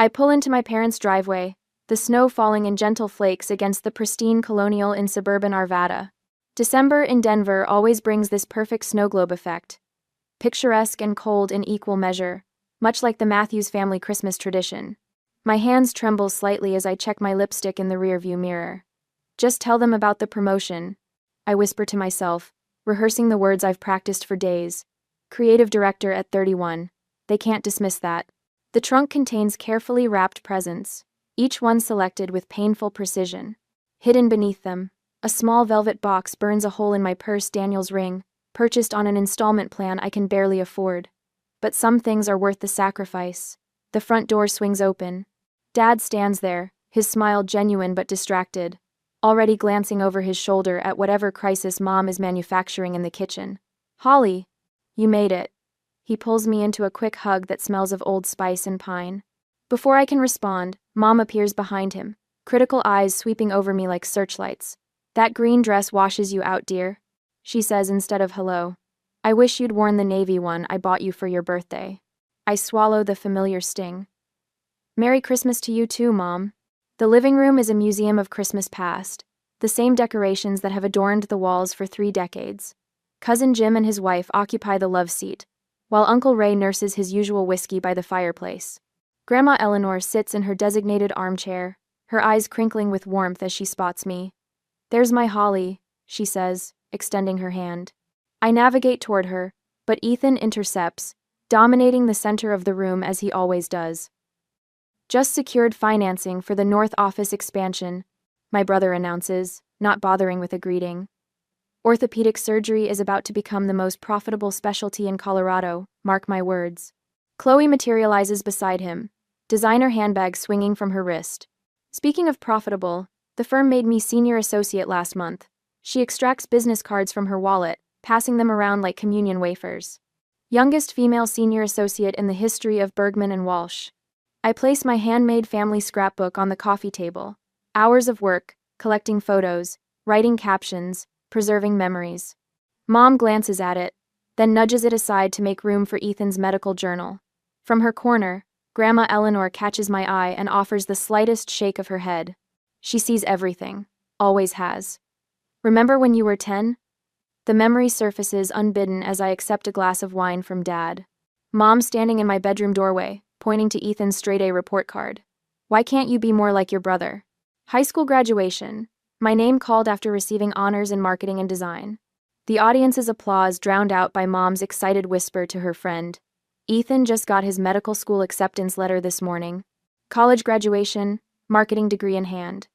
I pull into my parents' driveway, the snow falling in gentle flakes against the pristine colonial in suburban Arvada. December in Denver always brings this perfect snow globe effect. Picturesque and cold in equal measure, much like the Matthews family Christmas tradition. My hands tremble slightly as I check my lipstick in the rearview mirror. Just tell them about the promotion, I whisper to myself, rehearsing the words I've practiced for days. Creative director at 31. They can't dismiss that. The trunk contains carefully wrapped presents, each one selected with painful precision. Hidden beneath them, a small velvet box burns a hole in my purse. Daniel's ring, purchased on an installment plan I can barely afford. But some things are worth the sacrifice. The front door swings open. Dad stands there, his smile genuine but distracted, already glancing over his shoulder at whatever crisis Mom is manufacturing in the kitchen. Holly, you made it. He pulls me into a quick hug that smells of Old Spice and pine. Before I can respond, Mom appears behind him, critical eyes sweeping over me like searchlights. That green dress washes you out, dear, she says instead of hello. I wish you'd worn the navy one I bought you for your birthday. I swallow the familiar sting. Merry Christmas to you too, Mom. The living room is a museum of Christmas past, the same decorations that have adorned the walls for 3 decades. Cousin Jim and his wife occupy the love seat, while Uncle Ray nurses his usual whiskey by the fireplace. Grandma Eleanor sits in her designated armchair, her eyes crinkling with warmth as she spots me. There's my Holly, she says, extending her hand. I navigate toward her, but Ethan intercepts, dominating the center of the room as he always does. Just secured financing for the North Office expansion, my brother announces, not bothering with a greeting. Orthopedic surgery is about to become the most profitable specialty in Colorado, mark my words. Chloe materializes beside him, designer handbag swinging from her wrist. Speaking of profitable, the firm made me senior associate last month. She extracts business cards from her wallet, passing them around like communion wafers. Youngest female senior associate in the history of Bergman and Walsh. I place my handmade family scrapbook on the coffee table. Hours of work, collecting photos, writing captions, preserving memories. Mom glances at it, then nudges it aside to make room for Ethan's medical journal. From her corner, Grandma Eleanor catches my eye and offers the slightest shake of her head. She sees everything, always has. Remember when you were 10? The memory surfaces unbidden as I accept a glass of wine from Dad. Mom standing in my bedroom doorway, pointing to Ethan's straight-A report card. Why can't you be more like your brother? High school graduation. My name called after receiving honors in marketing and design. The audience's applause drowned out by Mom's excited whisper to her friend. Ethan just got his medical school acceptance letter this morning. College graduation, marketing degree in hand.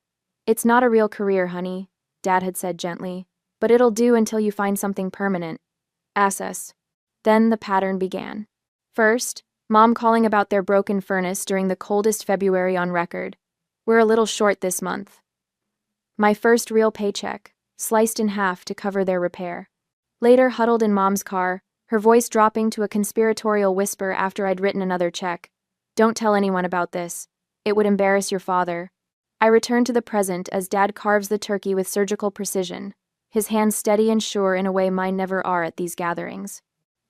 It's not a real career, honey, Dad had said gently, but it'll do until you find something permanent. Access. Then the pattern began. First, Mom calling about their broken furnace during the coldest February on record. We're a little short this month. My first real paycheck, sliced in half to cover their repair. Later, huddled in Mom's car, her voice dropping to a conspiratorial whisper after I'd written another check. Don't tell anyone about this. It would embarrass your father. I return to the present as Dad carves the turkey with surgical precision, his hands steady and sure in a way mine never are at these gatherings.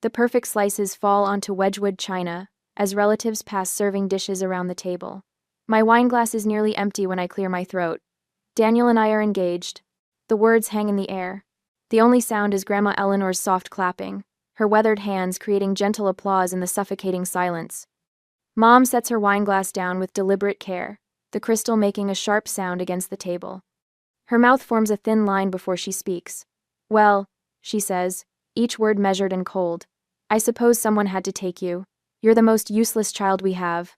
The perfect slices fall onto Wedgwood china as relatives pass serving dishes around the table. My wineglass is nearly empty when I clear my throat. Daniel and I are engaged. The words hang in the air. The only sound is Grandma Eleanor's soft clapping, her weathered hands creating gentle applause in the suffocating silence. Mom sets her wineglass down with deliberate care, the crystal making a sharp sound against the table. Her mouth forms a thin line before she speaks. Well, she says, each word measured and cold. I suppose someone had to take you. You're the most useless child we have.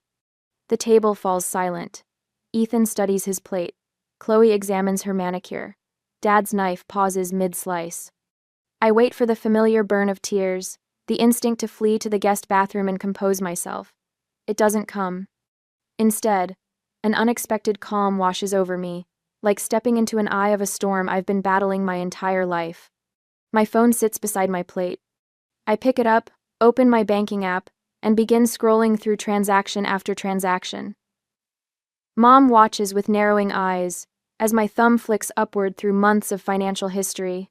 The table falls silent. Ethan studies his plate. Chloe examines her manicure. Dad's knife pauses mid-slice. I wait for the familiar burn of tears, the instinct to flee to the guest bathroom and compose myself. It doesn't come. Instead, an unexpected calm washes over me, like stepping into an eye of a storm I've been battling my entire life. My phone sits beside my plate. I pick it up, open my banking app, and begin scrolling through transaction after transaction. Mom watches with narrowing eyes as my thumb flicks upward through months of financial history.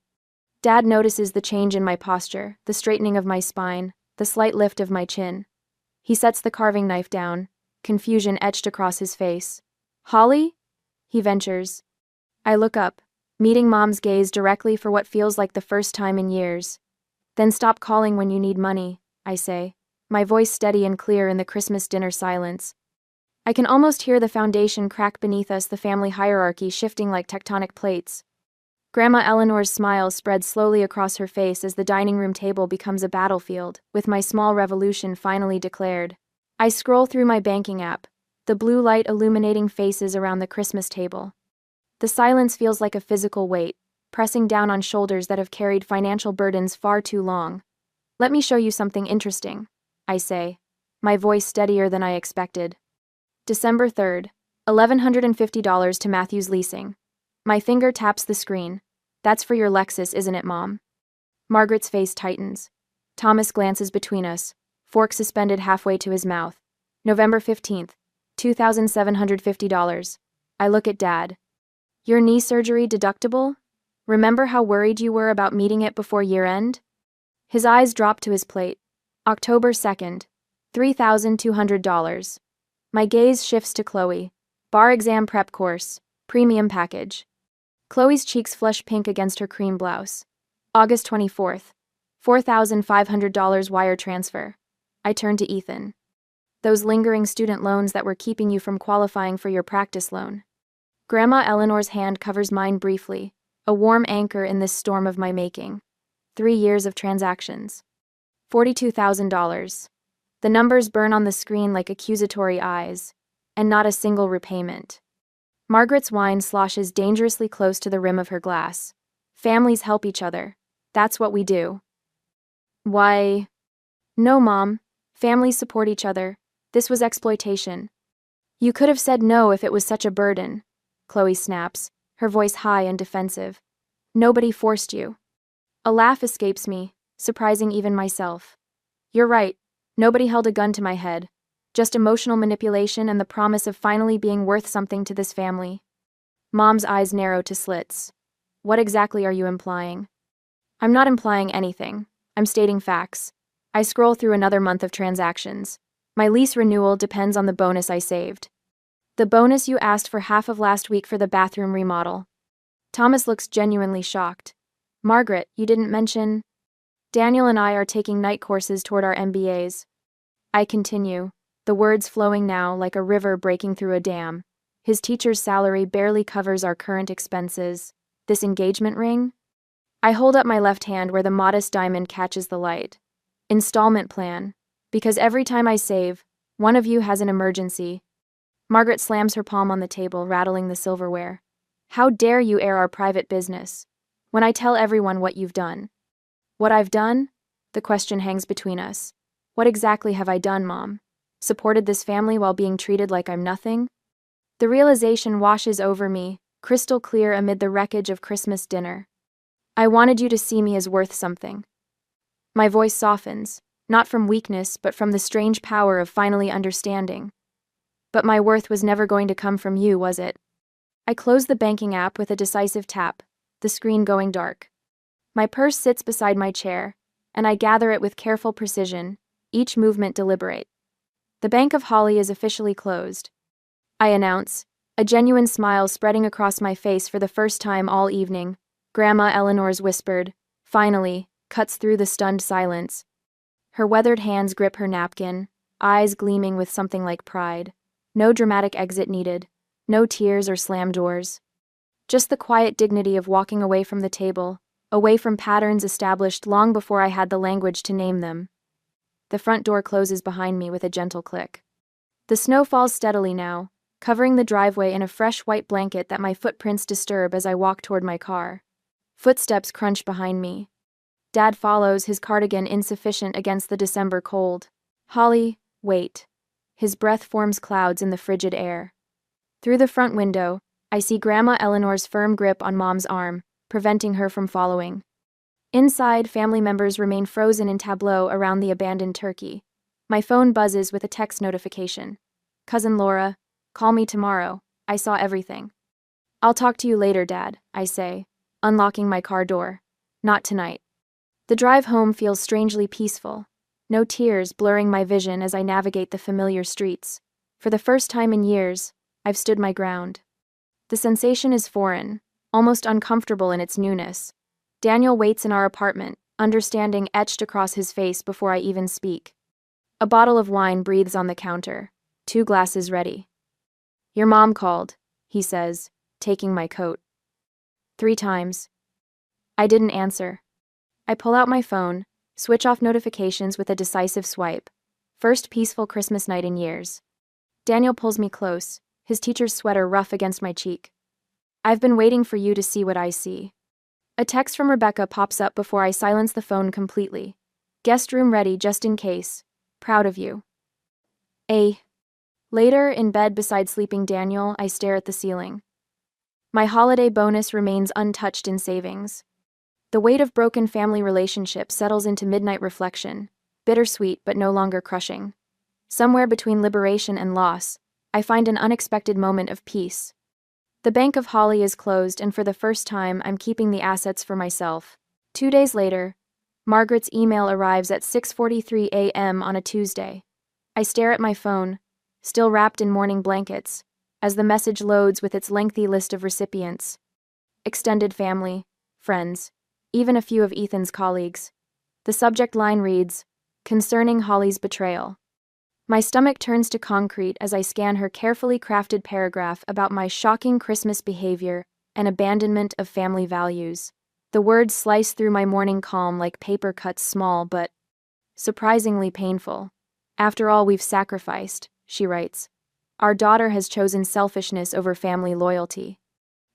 Dad notices the change in my posture, the straightening of my spine, the slight lift of my chin. He sets the carving knife down, confusion etched across his face. "Holly?" he ventures. I look up, meeting Mom's gaze directly for what feels like the first time in years. "Then stop calling when you need money," I say, my voice steady and clear in the Christmas dinner silence. I can almost hear the foundation crack beneath us, the family hierarchy shifting like tectonic plates. Grandma Eleanor's smile spreads slowly across her face as the dining room table becomes a battlefield, with my small revolution finally declared. I scroll through my banking app, the blue light illuminating faces around the Christmas table. The silence feels like a physical weight, pressing down on shoulders that have carried financial burdens far too long. "Let me show you something interesting," I say, my voice steadier than I expected. December 3rd, $1,150 to Matthews Leasing. My finger taps the screen. "That's for your Lexus, isn't it, Mom?" Margaret's face tightens. Thomas glances between us, fork suspended halfway to his mouth. November 15th, $2,750. I look at Dad. "Your knee surgery deductible? Remember how worried you were about meeting it before year-end?" His eyes drop to his plate. October 2nd, $3,200. My gaze shifts to Chloe. Bar exam prep course, premium package. Chloe's cheeks flush pink against her cream blouse. August 24th, $4,500 wire transfer. I turn to Ethan. "Those lingering student loans that were keeping you from qualifying for your practice loan." Grandma Eleanor's hand covers mine briefly, a warm anchor in this storm of my making. 3 years of transactions. $42,000. The numbers burn on the screen like accusatory eyes, and not a single repayment. Margaret's wine sloshes dangerously close to the rim of her glass. "Families help each other. That's what we do." "Why?" "No, Mom. Families support each other. This was exploitation." "You could have said no if it was such a burden," Chloe snaps, her voice high and defensive. "Nobody forced you." A laugh escapes me, surprising even myself. "You're right. Nobody held a gun to my head. Just emotional manipulation and the promise of finally being worth something to this family." Mom's eyes narrow to slits. "What exactly are you implying?" "I'm not implying anything. I'm stating facts." I scroll through another month of transactions. My lease renewal depends on the bonus I saved. "The bonus you asked for half of last week for the bathroom remodel." Thomas looks genuinely shocked. "Margaret, you didn't mention..." "Daniel and I are taking night courses toward our MBAs." I continue, the words flowing now like a river breaking through a dam. "His teacher's salary barely covers our current expenses. This engagement ring?" I hold up my left hand where the modest diamond catches the light. "Installment plan. Because every time I save, one of you has an emergency." Margaret slams her palm on the table, rattling the silverware. "How dare you air our private business? When I tell everyone what you've done." "What I've done?" The question hangs between us. What exactly have I done, Mom? Supported this family while being treated like I'm nothing? The realization washes over me, crystal clear amid the wreckage of Christmas dinner. "I wanted you to see me as worth something." My voice softens, not from weakness but from the strange power of finally understanding. "But my worth was never going to come from you, was it?" I close the banking app with a decisive tap, the screen going dark. My purse sits beside my chair, and I gather it with careful precision, each movement deliberate. "The Bank of Holly is officially closed," I announce, a genuine smile spreading across my face for the first time all evening. Grandma Eleanor's whispered, "Finally," cuts through the stunned silence. Her weathered hands grip her napkin, eyes gleaming with something like pride. No dramatic exit needed, no tears or slam doors. Just the quiet dignity of walking away from the table, away from patterns established long before I had the language to name them. The front door closes behind me with a gentle click. The snow falls steadily now, covering the driveway in a fresh white blanket that my footprints disturb as I walk toward my car. Footsteps crunch behind me. Dad follows, his cardigan insufficient against the December cold. "Holly, wait." His breath forms clouds in the frigid air. Through the front window, I see Grandma Eleanor's firm grip on Mom's arm, preventing her from following. Inside, family members remain frozen in tableau around the abandoned turkey. My phone buzzes with a text notification. "Cousin Laura, call me tomorrow. I saw everything." "I'll talk to you later, Dad," I say, unlocking my car door. "Not tonight." The drive home feels strangely peaceful. No tears blurring my vision as I navigate the familiar streets. For the first time in years, I've stood my ground. The sensation is foreign, almost uncomfortable in its newness. Daniel waits in our apartment, understanding etched across his face before I even speak. A bottle of wine breathes on the counter, 2 glasses ready. "Your mom called," he says, taking my coat. 3 times. I didn't answer. I pull out my phone, switch off notifications with a decisive swipe. First peaceful Christmas night in years. Daniel pulls me close, his teacher's sweater rough against my cheek. "I've been waiting for you to see what I see." A text from Rebecca pops up before I silence the phone completely. "Guest room ready just in case. Proud of you." Later, in bed beside sleeping Daniel, I stare at the ceiling. My holiday bonus remains untouched in savings. The weight of broken family relationships settles into midnight reflection, bittersweet but no longer crushing. Somewhere between liberation and loss, I find an unexpected moment of peace. The bank of Holly is closed, and for the first time, I'm keeping the assets for myself. 2 days later, Margaret's email arrives at 6:43 a.m. on a Tuesday. I stare at my phone, still wrapped in mourning blankets, as the message loads with its lengthy list of recipients. Extended family, friends, even a few of Ethan's colleagues. The subject line reads, "Concerning Holly's betrayal." My stomach turns to concrete as I scan her carefully crafted paragraph about my shocking Christmas behavior and abandonment of family values. The words slice through my morning calm like paper cuts, small but surprisingly painful. "After all we've sacrificed," she writes, "our daughter has chosen selfishness over family loyalty."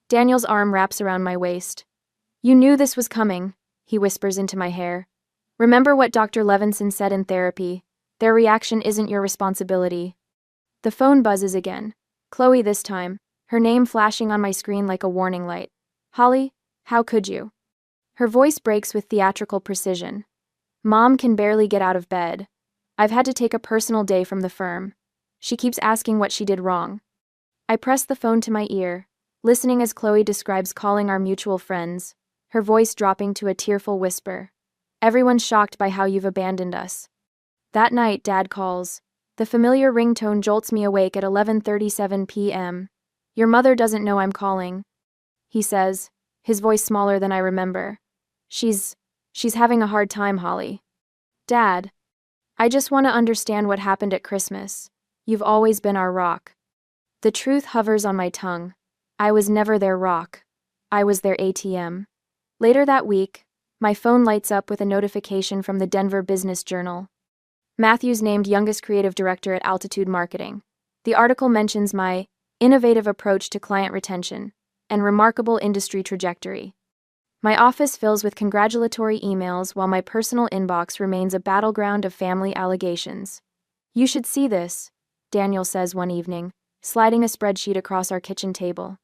Daniel's arm wraps around my waist. "You knew this was coming," he whispers into my hair. "Remember what Dr. Levinson said in therapy? Their reaction isn't your responsibility." The phone buzzes again. Chloe this time, her name flashing on my screen like a warning light. "Holly, how could you?" Her voice breaks with theatrical precision. "Mom can barely get out of bed. I've had to take a personal day from the firm. She keeps asking what she did wrong." I press the phone to my ear, listening as Chloe describes calling our mutual friends, her voice dropping to a tearful whisper. "Everyone's shocked by how you've abandoned us." That night, Dad calls. The familiar ringtone jolts me awake at 11:37 p.m. "Your mother doesn't know I'm calling," he says, his voice smaller than I remember. She's having a hard time, Holly." "Dad, I just want to understand what happened at Christmas. You've always been our rock." The truth hovers on my tongue. I was never their rock. I was their ATM. Later that week, my phone lights up with a notification from the Denver Business Journal. Matthews named youngest creative director at Altitude Marketing. The article mentions my innovative approach to client retention and remarkable industry trajectory. My office fills with congratulatory emails while my personal inbox remains a battleground of family allegations. "You should see this," Daniel says one evening, sliding a spreadsheet across our kitchen table.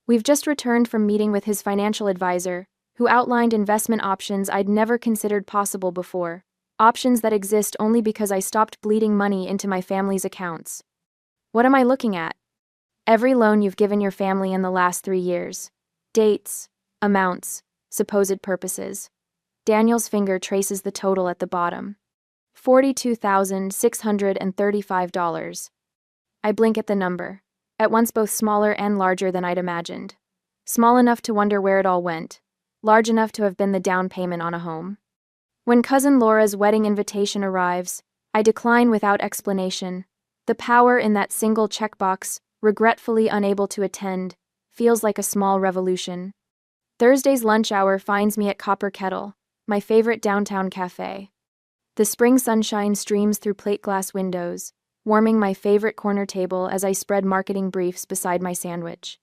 "We've just returned from meeting with his financial advisor, who outlined investment options I'd never considered possible before. Options that exist only because I stopped bleeding money into my family's accounts." What am I looking at? Every loan you've given your family in the last 3 years. Dates, amounts, supposed purposes. Daniel's finger traces the total at the bottom. $42,635. I blink at the number, at once both smaller and larger than I'd imagined. Small enough to wonder where it all went, large enough to have been the down payment on a home. When cousin Laura's wedding invitation arrives, I decline without explanation. The power in that single checkbox, regretfully unable to attend, feels like a small revolution. Thursday's lunch hour finds me at Copper Kettle, my favorite downtown cafe. The spring sunshine streams through plate glass windows, warming my favorite corner table as I spread marketing briefs beside my sandwich.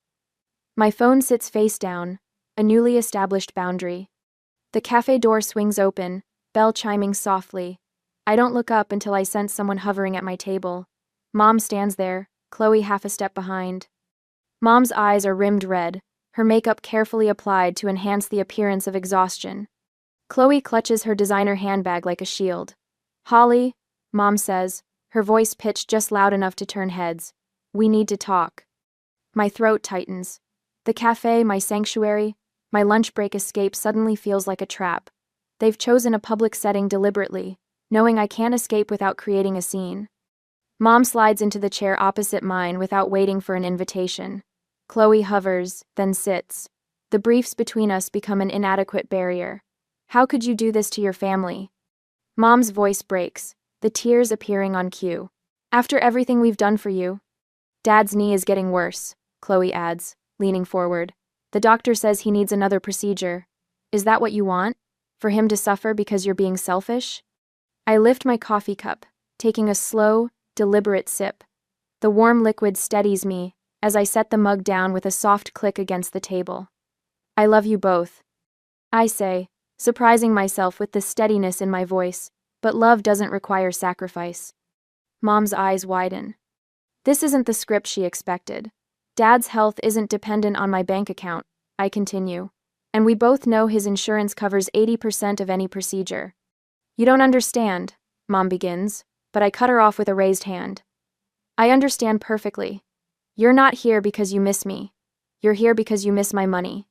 My phone sits face down, a newly established boundary. The cafe door swings open, bell chiming softly. I don't look up until I sense someone hovering at my table. Mom stands there, Chloe half a step behind. Mom's eyes are rimmed red, her makeup carefully applied to enhance the appearance of exhaustion. Chloe clutches her designer handbag like a shield. "Holly," Mom says, her voice pitched just loud enough to turn heads. "We need to talk." My throat tightens. The cafe, my sanctuary, my lunch break escape suddenly feels like a trap. They've chosen a public setting deliberately, knowing I can't escape without creating a scene. Mom slides into the chair opposite mine without waiting for an invitation. Chloe hovers, then sits. The briefs between us become an inadequate barrier. How could you do this to your family? Mom's voice breaks, the tears appearing on cue. After everything we've done for you. Dad's knee is getting worse, Chloe adds, leaning forward. The doctor says he needs another procedure. Is that what you want? For him to suffer because you're being selfish? I lift my coffee cup, taking a slow, deliberate sip. The warm liquid steadies me as I set the mug down with a soft click against the table. I love you both, I say, surprising myself with the steadiness in my voice, but love doesn't require sacrifice. Mom's eyes widen. This isn't the script she expected. Dad's health isn't dependent on my bank account, I continue. And we both know his insurance covers 80% of any procedure. You don't understand, Mom begins, but I cut her off with a raised hand. I understand perfectly. You're not here because you miss me. You're here because you miss my money.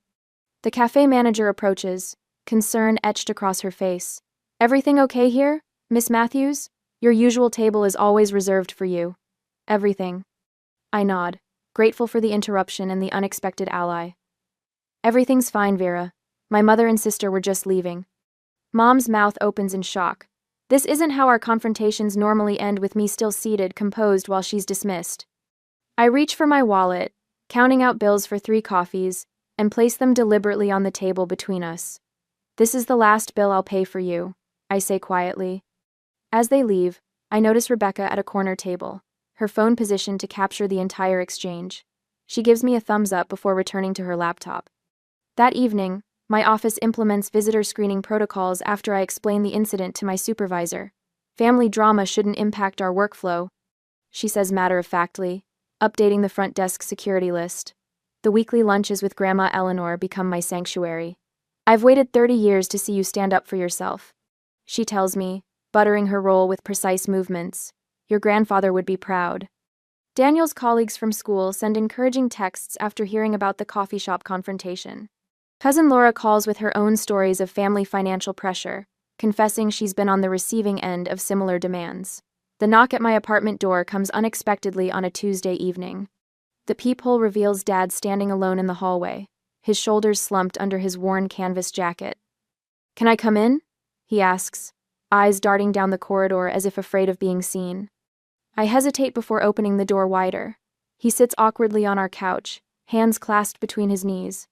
The cafe manager approaches, concern etched across her face. Everything okay here, Miss Matthews? Your usual table is always reserved for you. Everything. I nod, grateful for the interruption and the unexpected ally. Everything's fine, Vera. My mother and sister were just leaving. Mom's mouth opens in shock. This isn't how our confrontations normally end, with me still seated, composed while she's dismissed. I reach for my wallet, counting out bills for 3 coffees, and place them deliberately on the table between us. This is the last bill I'll pay for you, I say quietly. As they leave, I notice Rebecca at a corner table, her phone positioned to capture the entire exchange. She gives me a thumbs up before returning to her laptop. That evening, my office implements visitor screening protocols after I explain the incident to my supervisor. Family drama shouldn't impact our workflow, she says matter-of-factly, updating the front desk security list. The weekly lunches with Grandma Eleanor become my sanctuary. I've waited 30 years to see you stand up for yourself, she tells me, buttering her roll with precise movements. Your grandfather would be proud. Daniel's colleagues from school send encouraging texts after hearing about the coffee shop confrontation. Cousin Laura calls with her own stories of family financial pressure, confessing she's been on the receiving end of similar demands. The knock at my apartment door comes unexpectedly on a Tuesday evening. The peephole reveals Dad standing alone in the hallway, his shoulders slumped under his worn canvas jacket. Can I come in? He asks, eyes darting down the corridor as if afraid of being seen. I hesitate before opening the door wider. He sits awkwardly on our couch, hands clasped between his knees.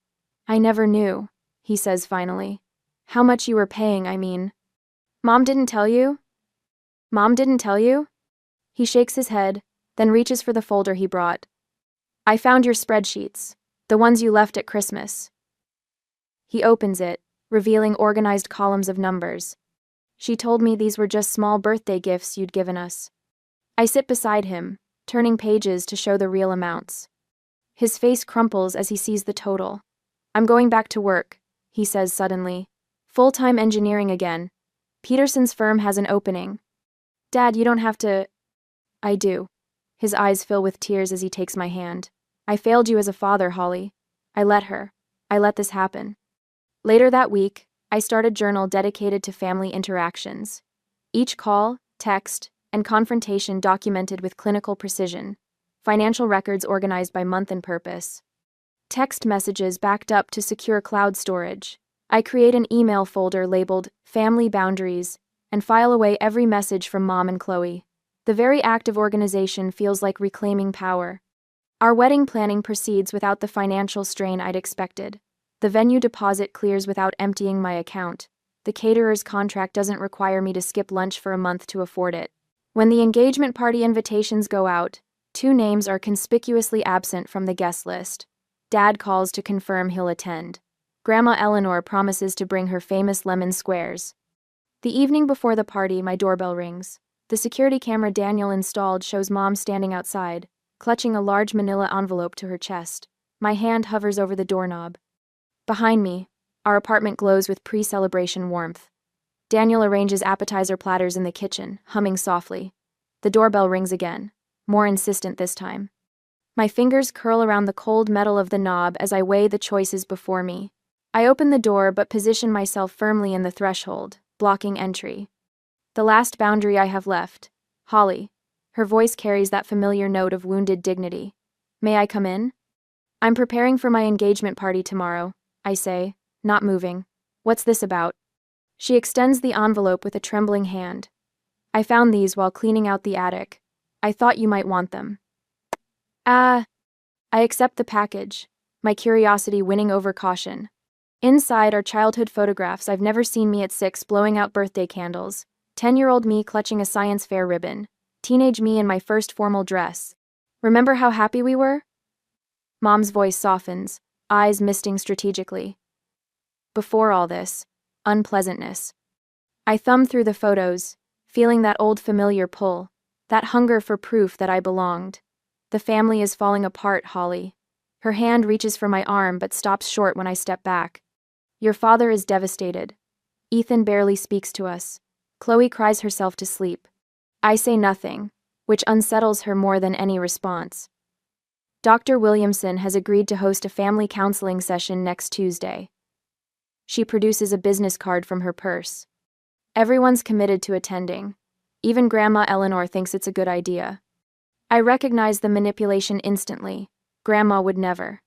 I never knew, he says finally. How much you were paying, I mean. Mom didn't tell you? Mom didn't tell you? He shakes his head, then reaches for the folder he brought. I found your spreadsheets, the ones you left at Christmas. He opens it, revealing organized columns of numbers. She told me these were just small birthday gifts you'd given us. I sit beside him, turning pages to show the real amounts. His face crumples as he sees the total. I'm going back to work, he says suddenly. Full-time engineering again. Peterson's firm has an opening. Dad, you don't have to. I do. His eyes fill with tears as he takes my hand. I failed you as a father, Holly. I let this happen. Later that week, I start a journal dedicated to family interactions. Each call, text, and confrontation documented with clinical precision. Financial records organized by month and purpose. Text messages backed up to secure cloud storage. I create an email folder labeled Family Boundaries and file away every message from Mom and Chloe. The very act of organization feels like reclaiming power. Our wedding planning proceeds without the financial strain I'd expected. The venue deposit clears without emptying my account. The caterer's contract doesn't require me to skip lunch for a month to afford it. When the engagement party invitations go out, 2 names are conspicuously absent from the guest list. Dad calls to confirm he'll attend. Grandma Eleanor promises to bring her famous lemon squares. The evening before the party, my doorbell rings. The security camera Daniel installed shows Mom standing outside, clutching a large manila envelope to her chest. My hand hovers over the doorknob. Behind me, our apartment glows with pre-celebration warmth. Daniel arranges appetizer platters in the kitchen, humming softly. The doorbell rings again, more insistent this time. My fingers curl around the cold metal of the knob as I weigh the choices before me. I open the door but position myself firmly in the threshold, blocking entry. The last boundary I have left, Holly. Her voice carries that familiar note of wounded dignity. May I come in? I'm preparing for my engagement party tomorrow, I say, not moving. What's this about? She extends the envelope with a trembling hand. I found these while cleaning out the attic. I thought you might want them. I accept the package, my curiosity winning over caution. Inside are childhood photographs I've never seen: me at 6 blowing out birthday candles, 10-year-old me clutching a science fair ribbon, teenage me in my first formal dress. Remember how happy we were? Mom's voice softens, eyes misting strategically. Before all this, unpleasantness. I thumb through the photos, feeling that old familiar pull, that hunger for proof that I belonged. The family is falling apart, Holly. Her hand reaches for my arm but stops short when I step back. Your father is devastated. Ethan barely speaks to us. Chloe cries herself to sleep. I say nothing, which unsettles her more than any response. Dr. Williamson has agreed to host a family counseling session next Tuesday. She produces a business card from her purse. Everyone's committed to attending. Even Grandma Eleanor thinks it's a good idea. I recognize the manipulation instantly. Grandma would never.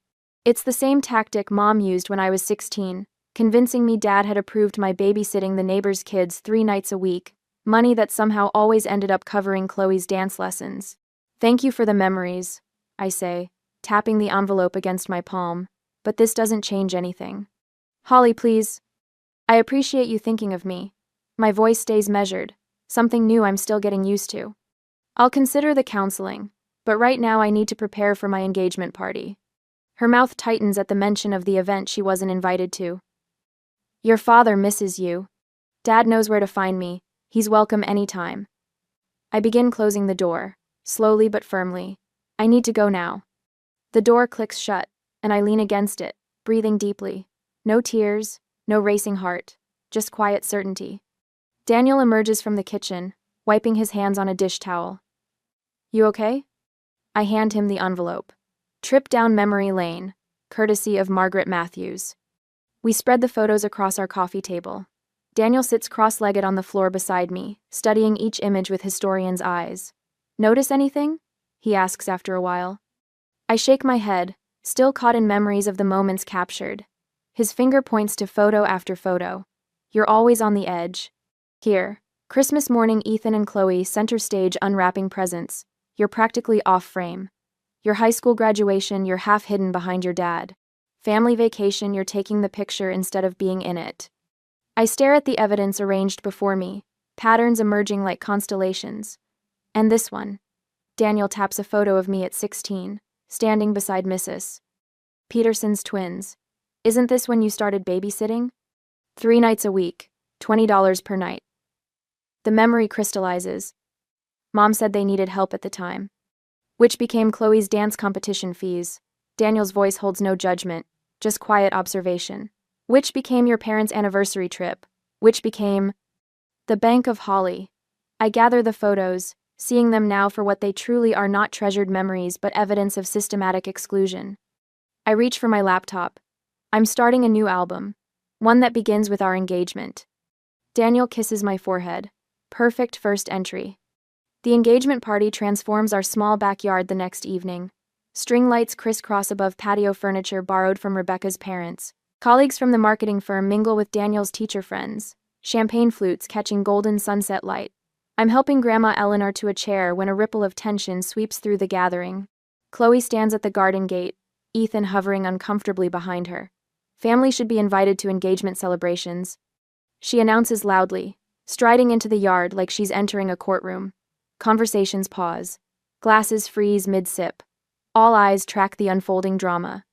It's the same tactic Mom used when I was 16, convincing me Dad had approved my babysitting the neighbor's kids 3 nights a week, money that somehow always ended up covering Chloe's dance lessons. Thank you for the memories, I say, tapping the envelope against my palm, but this doesn't change anything. Holly, please. I appreciate you thinking of me. My voice stays measured, something new I'm still getting used to. I'll consider the counseling, but right now I need to prepare for my engagement party. Her mouth tightens at the mention of the event she wasn't invited to. Your father misses you. Dad knows where to find me. He's welcome anytime. I begin closing the door, slowly but firmly. I need to go now. The door clicks shut, and I lean against it, breathing deeply. No tears, no racing heart, just quiet certainty. Daniel emerges from the kitchen, wiping his hands on a dish towel. You okay? I hand him the envelope. Trip down memory lane, courtesy of Margaret Matthews. We spread the photos across our coffee table. Daniel sits cross-legged on the floor beside me, studying each image with historian's eyes. Notice anything? He asks after a while. I shake my head, still caught in memories of the moments captured. His finger points to photo after photo. You're always on the edge. Here, Christmas morning, Ethan and Chloe center stage unwrapping presents. You're practically off frame. Your high school graduation, you're half hidden behind your dad. Family vacation, you're taking the picture instead of being in it. I stare at the evidence arranged before me, patterns emerging like constellations. And this one. Daniel taps a photo of me at 16, standing beside Mrs. Peterson's twins. Isn't this when you started babysitting? 3 nights a week, $20 per night. The memory crystallizes. Mom said they needed help at the time. Which became Chloe's dance competition fees. Daniel's voice holds no judgment, just quiet observation. Which became your parents' anniversary trip? Which became the Bank of Holly. I gather the photos, seeing them now for what they truly are: not treasured memories but evidence of systematic exclusion. I reach for my laptop. I'm starting a new album, one that begins with our engagement. Daniel kisses my forehead. Perfect first entry. The engagement party transforms our small backyard the next evening. String lights crisscross above patio furniture borrowed from Rebecca's parents. Colleagues from the marketing firm mingle with Daniel's teacher friends. Champagne flutes catching golden sunset light. I'm helping Grandma Eleanor to a chair when a ripple of tension sweeps through the gathering. Chloe stands at the garden gate, Ethan hovering uncomfortably behind her. Family should be invited to engagement celebrations. She announces loudly, striding into the yard like she's entering a courtroom. Conversations pause. Glasses freeze mid-sip. All eyes track the unfolding drama.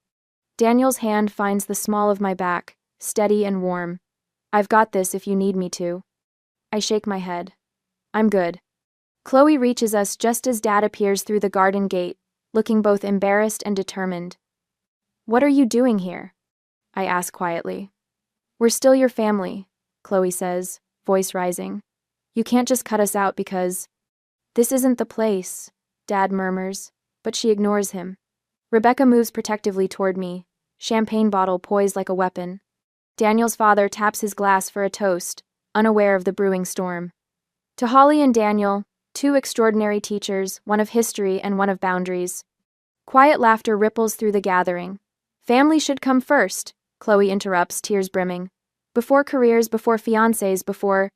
Daniel's hand finds the small of my back, steady and warm. I've got this if you need me to. I shake my head. I'm good. Chloe reaches us just as Dad appears through the garden gate, looking both embarrassed and determined. What are you doing here? I ask quietly. We're still your family, Chloe says, voice rising. You can't just cut us out because... This isn't the place, Dad murmurs, but she ignores him. Rebecca moves protectively toward me, champagne bottle poised like a weapon. Daniel's father taps his glass for a toast, unaware of the brewing storm. To Holly and Daniel, Two extraordinary teachers, one of history and one of boundaries. Quiet laughter ripples through the gathering. Family should come first, Chloe interrupts, tears brimming. Before careers, before fiancés, before...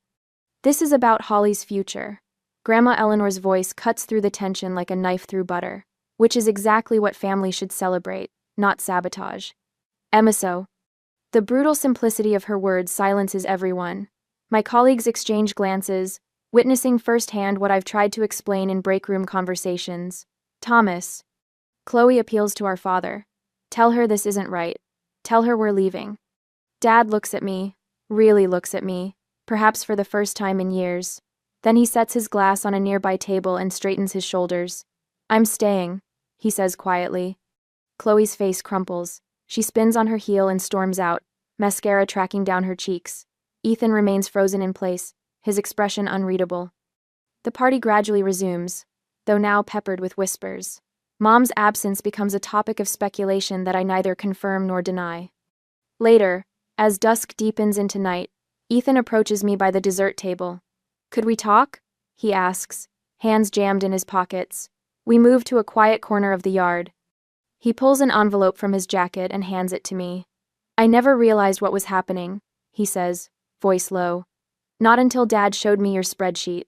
This is about Holly's future. Grandma Eleanor's voice cuts through the tension like a knife through butter, which is exactly what family should celebrate, not sabotage. Emiso. The brutal simplicity of her words silences everyone. My colleagues exchange glances, witnessing firsthand what I've tried to explain in break-room conversations. Thomas. Chloe appeals to our father. Tell her this isn't right. Tell her we're leaving. Dad looks at me, really looks at me, perhaps for the first time in years. Then he sets his glass on a nearby table and straightens his shoulders. I'm staying, he says quietly. Chloe's face crumples. She spins on her heel and storms out, mascara tracking down her cheeks. Ethan remains frozen in place, his expression unreadable. The party gradually resumes, though now peppered with whispers. Mom's absence becomes a topic of speculation that I neither confirm nor deny. Later, as dusk deepens into night, Ethan approaches me by the dessert table. Could we talk? He asks, hands jammed in his pockets. We move to a quiet corner of the yard. He pulls an envelope from his jacket and hands it to me. I never realized what was happening, he says, voice low. Not until Dad showed me your spreadsheet.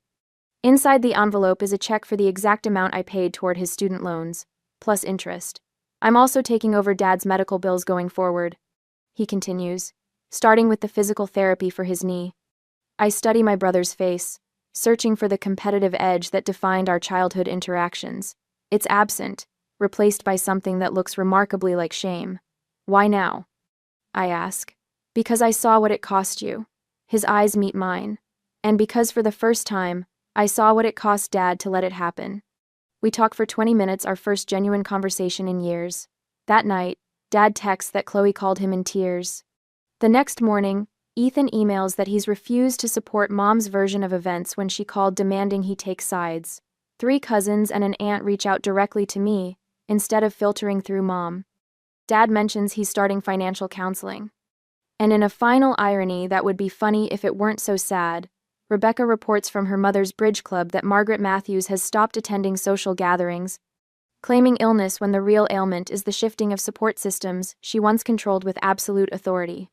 Inside the envelope is a check for the exact amount I paid toward his student loans, plus interest. I'm also taking over Dad's medical bills going forward, he continues, starting with the physical therapy for his knee. I study my brother's face, searching for the competitive edge that defined our childhood interactions. It's absent, replaced by something that looks remarkably like shame. Why now? I ask. Because I saw what it cost you. His eyes meet mine. And because for the first time, I saw what it cost Dad to let it happen. We talk for 20 minutes, our first genuine conversation in years. That night, Dad texts that Chloe called him in tears. The next morning, Ethan emails that he's refused to support Mom's version of events when she called demanding he take sides. 3 cousins and an aunt reach out directly to me, instead of filtering through Mom. Dad mentions he's starting financial counseling. And in a final irony that would be funny if it weren't so sad, Rebecca reports from her mother's bridge club that Margaret Matthews has stopped attending social gatherings, claiming illness when the real ailment is the shifting of support systems she once controlled with absolute authority.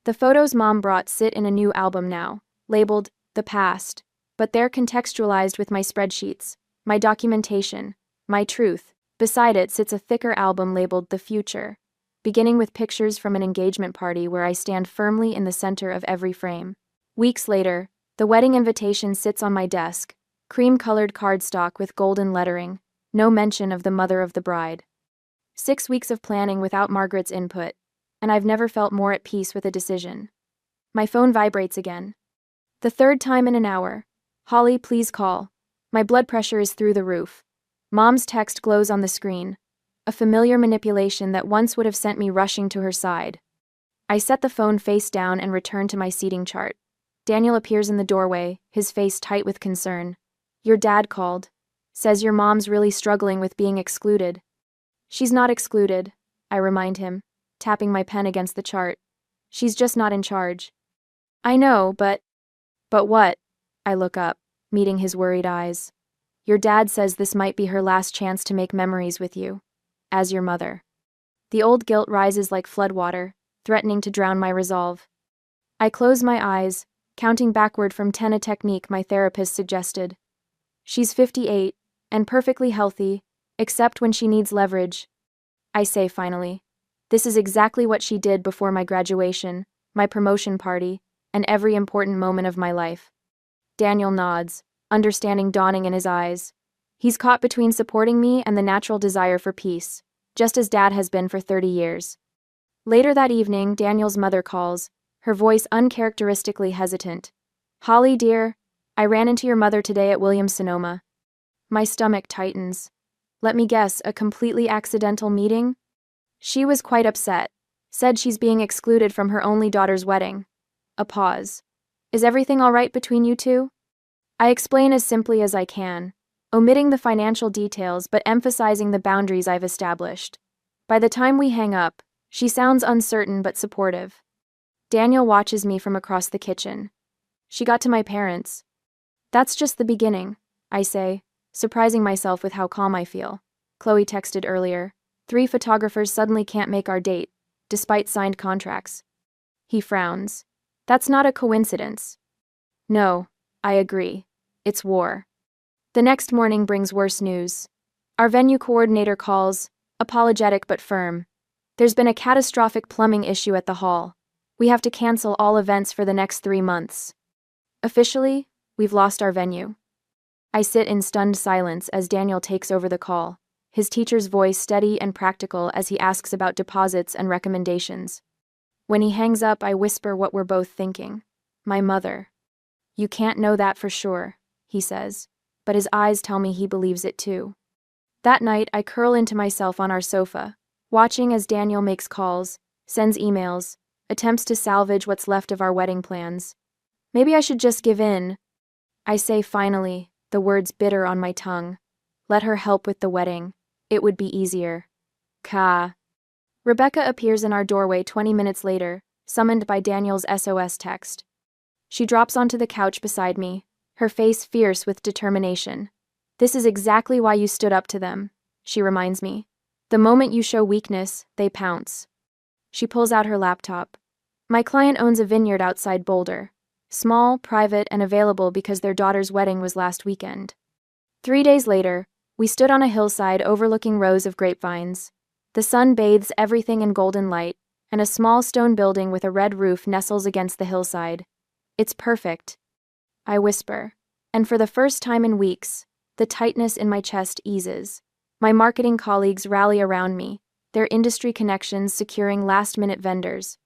The photos Mom brought sit in a new album now, labeled The Past, but they're contextualized with my spreadsheets, my documentation, my truth. Beside it sits a thicker album labeled The Future, beginning with pictures from an engagement party where I stand firmly in the center of every frame. Weeks later, the wedding invitation sits on my desk, cream-colored cardstock with golden lettering, no mention of the mother of the bride. 6 weeks of planning without Margaret's input, and I've never felt more at peace with a decision. My phone vibrates again. The 3rd time in an hour. Holly, please call. My blood pressure is through the roof. Mom's text glows on the screen, a familiar manipulation that once would have sent me rushing to her side. I set the phone face down and return to my seating chart. Daniel appears in the doorway, his face tight with concern. Your dad called. Says your mom's really struggling with being excluded. She's not excluded, I remind him, tapping my pen against the chart. She's just not in charge. I know, but... But what? I look up, meeting his worried eyes. Your dad says this might be her last chance to make memories with you. As your mother. The old guilt rises like floodwater, threatening to drown my resolve. I close my eyes, counting backward from 10, a technique my therapist suggested. She's 58, and perfectly healthy, except when she needs leverage. I say finally. This is exactly what she did before my graduation, my promotion party, and every important moment of my life. Daniel nods, understanding dawning in his eyes. He's caught between supporting me and the natural desire for peace, just as Dad has been for 30 years. Later that evening, Daniel's mother calls, her voice uncharacteristically hesitant. Holly, dear, I ran into your mother today at Williams-Sonoma. My stomach tightens. Let me guess, a completely accidental meeting? She was quite upset, said she's being excluded from her only daughter's wedding. A pause. Is everything all right between you two? I explain as simply as I can, omitting the financial details but emphasizing the boundaries I've established. By the time we hang up, she sounds uncertain but supportive. Daniel watches me from across the kitchen. She got to my parents. That's just the beginning. I say, surprising myself with how calm I feel. Chloe texted earlier. 3 photographers suddenly can't make our date, despite signed contracts. He frowns. That's not a coincidence. No, I agree. It's war. The next morning brings worse news. Our venue coordinator calls, apologetic but firm. There's been a catastrophic plumbing issue at the hall. We have to cancel all events for the next 3 months. Officially, we've lost our venue. I sit in stunned silence as Daniel takes over the call, his teacher's voice steady and practical as he asks about deposits and recommendations. When he hangs up, I whisper what we're both thinking. My mother. You can't know that for sure, he says, but his eyes tell me he believes it too. That night, I curl into myself on our sofa, watching as Daniel makes calls, sends emails, attempts to salvage what's left of our wedding plans. Maybe I should just give in. I say finally, the words bitter on my tongue. Let her help with the wedding. It would be easier. Ka. Rebecca appears in our doorway 20 minutes later, summoned by Daniel's SOS text. She drops onto the couch beside me, her face fierce with determination. This is exactly why you stood up to them, she reminds me. The moment you show weakness, they pounce. She pulls out her laptop. My client owns a vineyard outside Boulder. Small, private, and available because their daughter's wedding was last weekend. 3 days later, we stood on a hillside overlooking rows of grapevines. The sun bathes everything in golden light, and a small stone building with a red roof nestles against the hillside. It's perfect, I whisper, and for the first time in weeks, the tightness in my chest eases. My marketing colleagues rally around me, their industry connections securing last-minute vendors.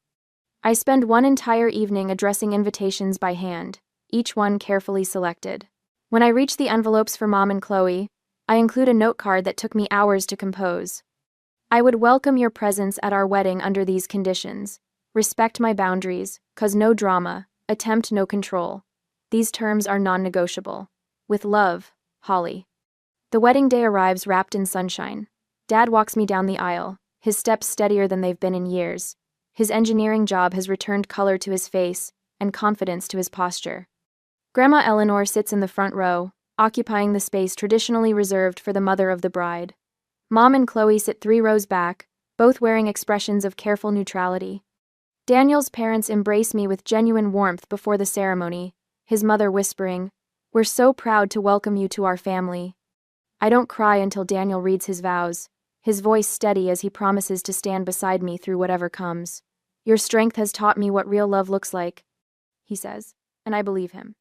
I spend one entire evening addressing invitations by hand, each one carefully selected. When I reach the envelopes for Mom and Chloe, I include a note card that took me hours to compose. I would welcome your presence at our wedding under these conditions. Respect my boundaries, cause no drama, attempt no control. These terms are non-negotiable. With love, Holly. The wedding day arrives wrapped in sunshine. Dad walks me down the aisle, his steps steadier than they've been in years. His engineering job has returned color to his face and confidence to his posture. Grandma Eleanor sits in the front row, occupying the space traditionally reserved for the mother of the bride. Mom and Chloe sit 3 rows back, both wearing expressions of careful neutrality. Daniel's parents embrace me with genuine warmth before the ceremony, his mother whispering, "We're so proud to welcome you to our family." I don't cry until Daniel reads his vows, his voice steady as he promises to stand beside me through whatever comes. Your strength has taught me what real love looks like, he says, and I believe him.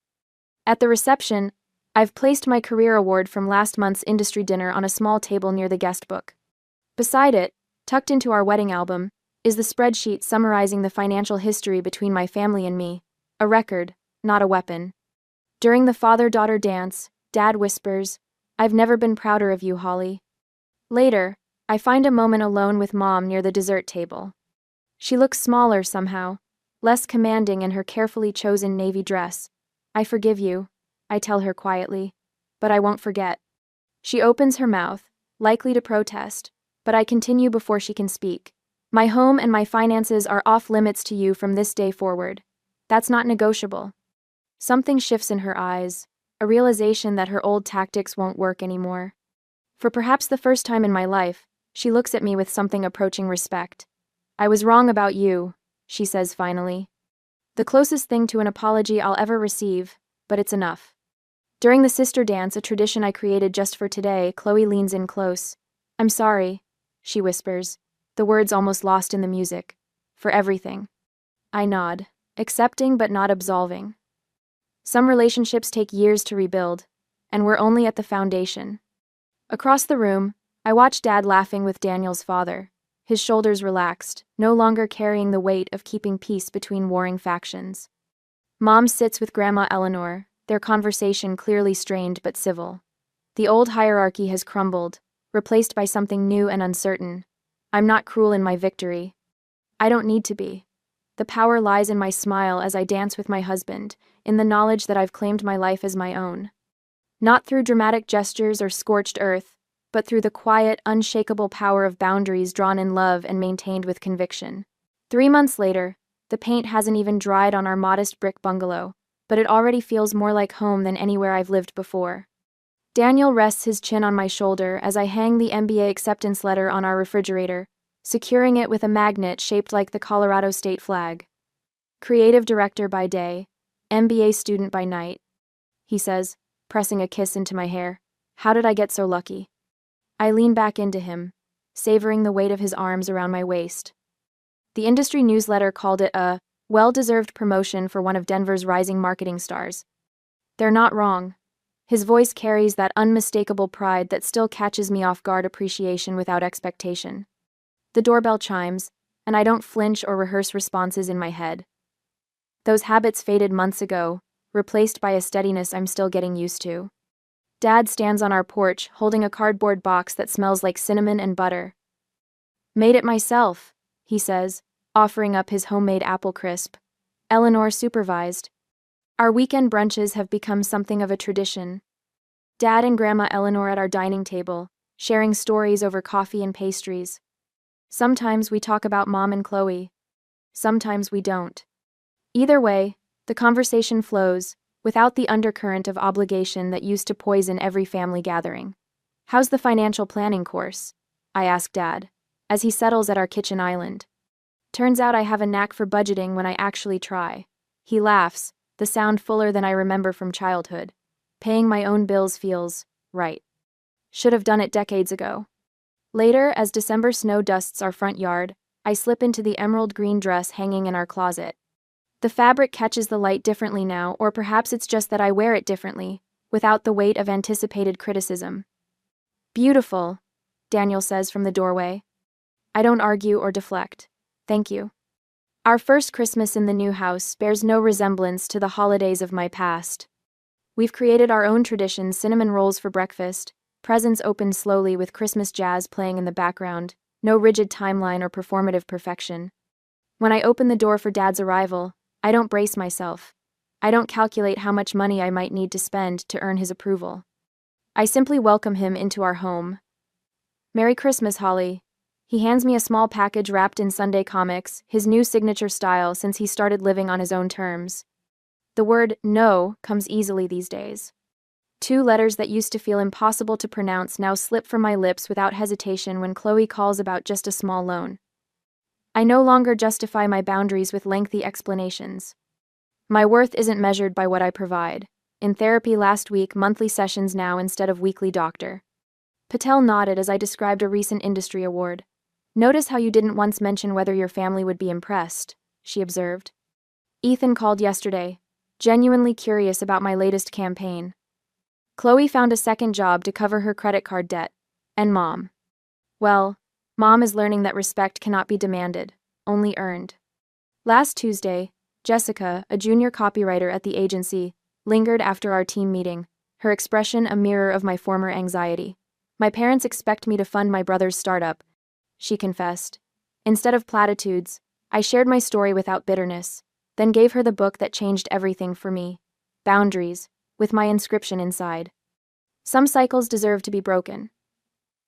At the reception, I've placed my career award from last month's industry dinner on a small table near the guest book. Beside it, tucked into our wedding album, is the spreadsheet summarizing the financial history between my family and me, a record, not a weapon. During the father-daughter dance, Dad whispers, "I've never been prouder of you, Holly." Later, I find a moment alone with Mom near the dessert table. She looks smaller somehow, less commanding in her carefully chosen navy dress. "I forgive you," I tell her quietly, "but I won't forget." She opens her mouth, likely to protest, but I continue before she can speak. "My home and my finances are off limits to you from this day forward. That's not negotiable." Something shifts in her eyes, a realization that her old tactics won't work anymore. For perhaps the first time in my life, she looks at me with something approaching respect. "I was wrong about you," she says finally. The closest thing to an apology I'll ever receive, but it's enough. During the sister dance, a tradition I created just for today, Chloe leans in close. "I'm sorry," she whispers, the words almost lost in the music. "For everything." I nod, accepting but not absolving. Some relationships take years to rebuild, and we're only at the foundation. Across the room, I watch Dad laughing with Daniel's father, his shoulders relaxed, no longer carrying the weight of keeping peace between warring factions. Mom sits with Grandma Eleanor, their conversation clearly strained but civil. The old hierarchy has crumbled, replaced by something new and uncertain. I'm not cruel in my victory. I don't need to be. The power lies in my smile as I dance with my husband, in the knowledge that I've claimed my life as my own. Not through dramatic gestures or scorched earth, but through the quiet, unshakable power of boundaries drawn in love and maintained with conviction. 3 months later, the paint hasn't even dried on our modest brick bungalow, but it already feels more like home than anywhere I've lived before. Daniel rests his chin on my shoulder as I hang the MBA acceptance letter on our refrigerator, securing it with a magnet shaped like the Colorado state flag. Creative director by day, MBA student by night, he says, pressing a kiss into my hair. How did I get so lucky? I lean back into him, savoring the weight of his arms around my waist. The industry newsletter called it a well-deserved promotion for one of Denver's rising marketing stars. They're not wrong. His voice carries that unmistakable pride that still catches me off guard, appreciation without expectation. The doorbell chimes, and I don't flinch or rehearse responses in my head. Those habits faded months ago, replaced by a steadiness I'm still getting used to. Dad stands on our porch, holding a cardboard box that smells like cinnamon and butter. Made it myself, he says, offering up his homemade apple crisp. Eleanor supervised. Our weekend brunches have become something of a tradition. Dad and Grandma Eleanor at our dining table, sharing stories over coffee and pastries. Sometimes we talk about Mom and Chloe. Sometimes we don't. Either way, the conversation flows, without the undercurrent of obligation that used to poison every family gathering. How's the financial planning course? I ask Dad, as he settles at our kitchen island. Turns out I have a knack for budgeting when I actually try. He laughs, the sound fuller than I remember from childhood. Paying my own bills feels right. Should have done it decades ago. Later, as December snow dusts our front yard, I slip into the emerald green dress hanging in our closet. The fabric catches the light differently now, or perhaps it's just that I wear it differently, without the weight of anticipated criticism. Beautiful, Daniel says from the doorway. I don't argue or deflect. Thank you. Our first Christmas in the new house bears no resemblance to the holidays of my past. We've created our own traditions: cinnamon rolls for breakfast, presents opened slowly with Christmas jazz playing in the background, no rigid timeline or performative perfection. When I open the door for Dad's arrival, I don't brace myself. I don't calculate how much money I might need to spend to earn his approval. I simply welcome him into our home. Merry Christmas, Holly. He hands me a small package wrapped in Sunday comics, his new signature style since he started living on his own terms. The word no comes easily these days. 2 letters that used to feel impossible to pronounce now slip from my lips without hesitation when Chloe calls about just a small loan. I no longer justify my boundaries with lengthy explanations. My worth isn't measured by what I provide. In therapy last week, monthly sessions now instead of weekly, doctor. Patel nodded as I described a recent industry award. Notice how you didn't once mention whether your family would be impressed, she observed. Ethan called yesterday, genuinely curious about my latest campaign. Chloe found a second job to cover her credit card debt. And Mom. Well, Mom is learning that respect cannot be demanded, only earned. Last Tuesday, Jessica, a junior copywriter at the agency, lingered after our team meeting, her expression a mirror of my former anxiety. My parents expect me to fund my brother's startup, she confessed. Instead of platitudes, I shared my story without bitterness, then gave her the book that changed everything for me. Boundaries, with my inscription inside. Some cycles deserve to be broken.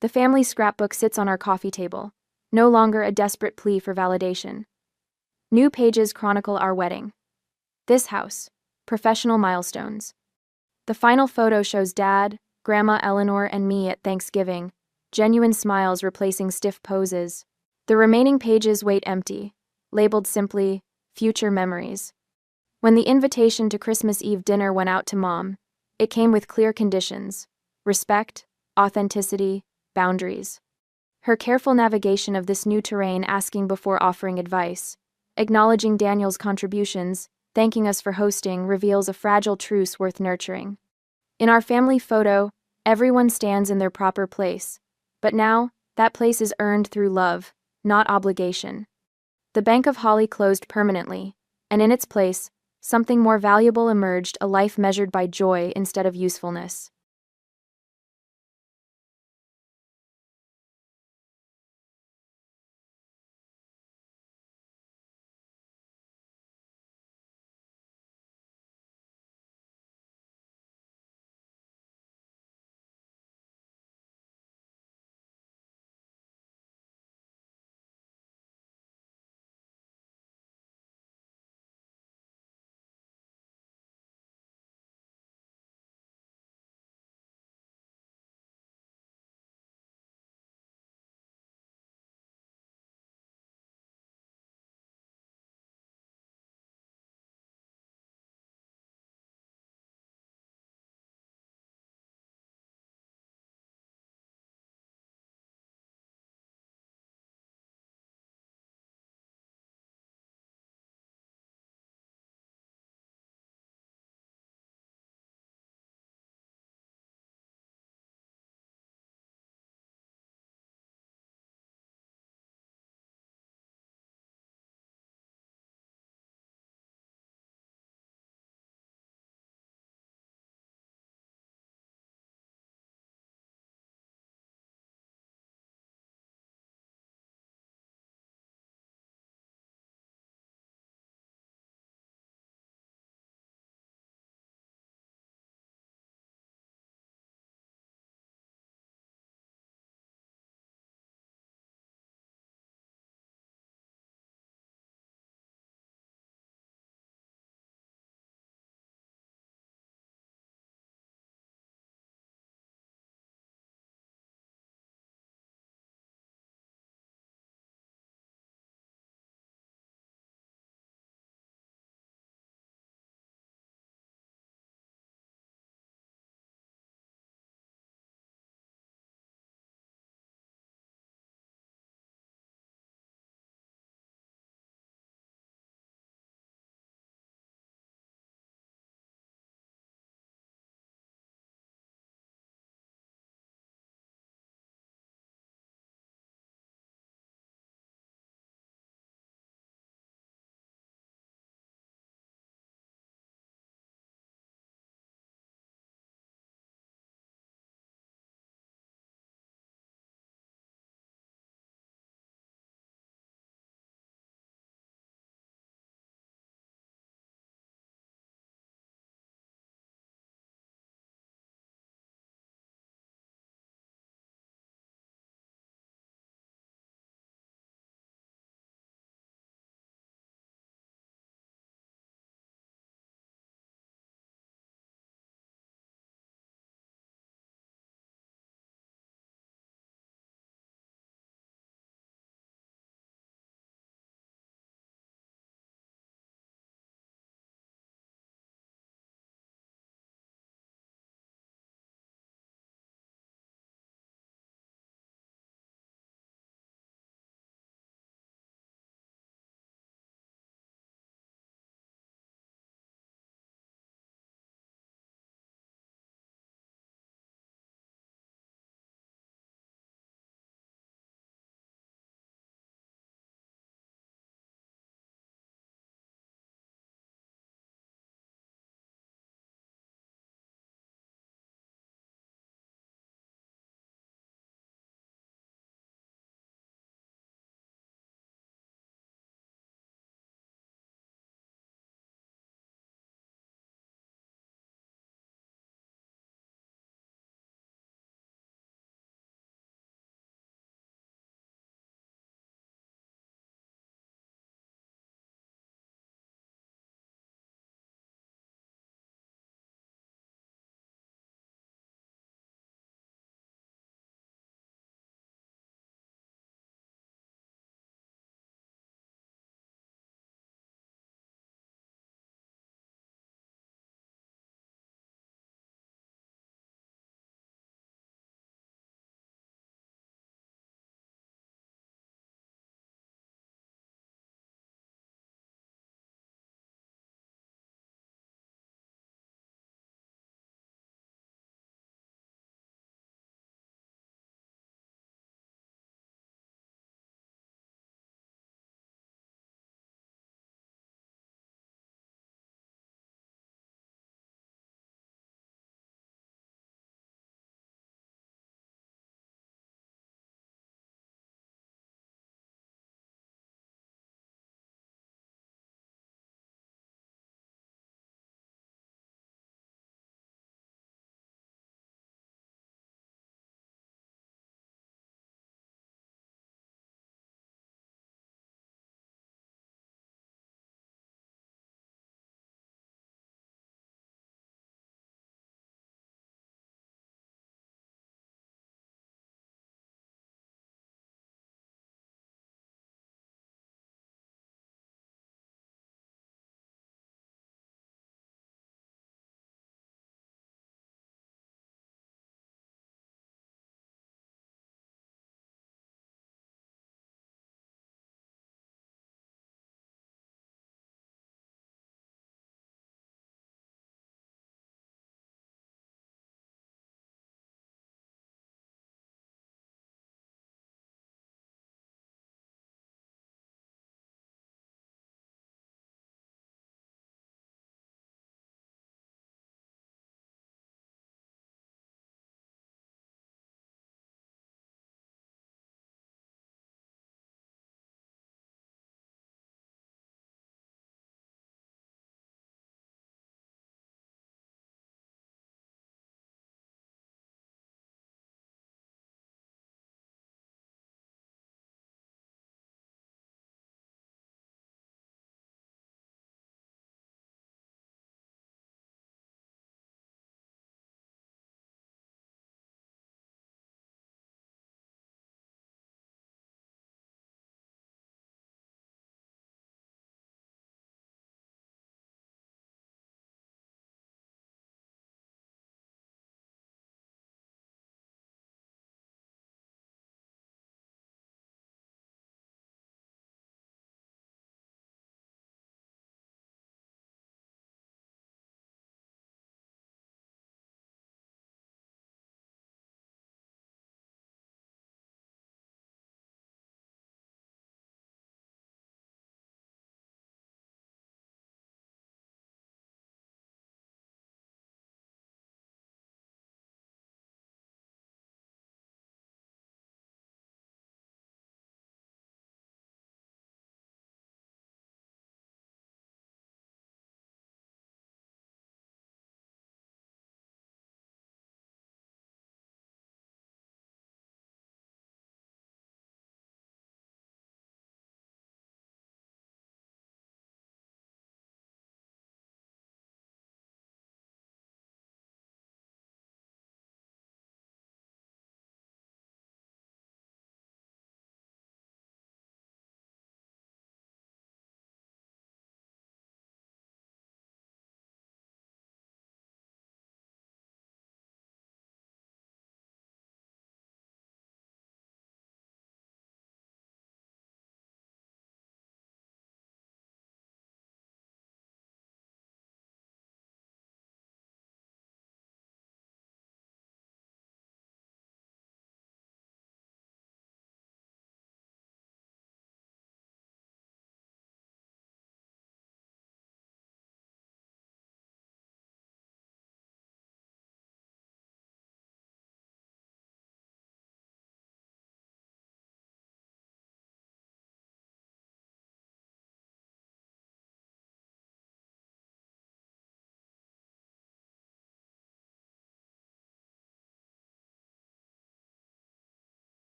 The family scrapbook sits on our coffee table, no longer a desperate plea for validation. New pages chronicle our wedding. This house, professional milestones. The final photo shows Dad, Grandma Eleanor, and me at Thanksgiving, genuine smiles replacing stiff poses. The remaining pages wait empty, labeled simply, future memories. When the invitation to Christmas Eve dinner went out to Mom, it came with clear conditions: respect, authenticity, boundaries. Her careful navigation of this new terrain, asking before offering advice, acknowledging Daniel's contributions, thanking us for hosting, reveals a fragile truce worth nurturing. In our family photo, everyone stands in their proper place, but now, that place is earned through love, not obligation. The bank of holly closed permanently, and in its place, something more valuable emerged: a life measured by joy instead of usefulness.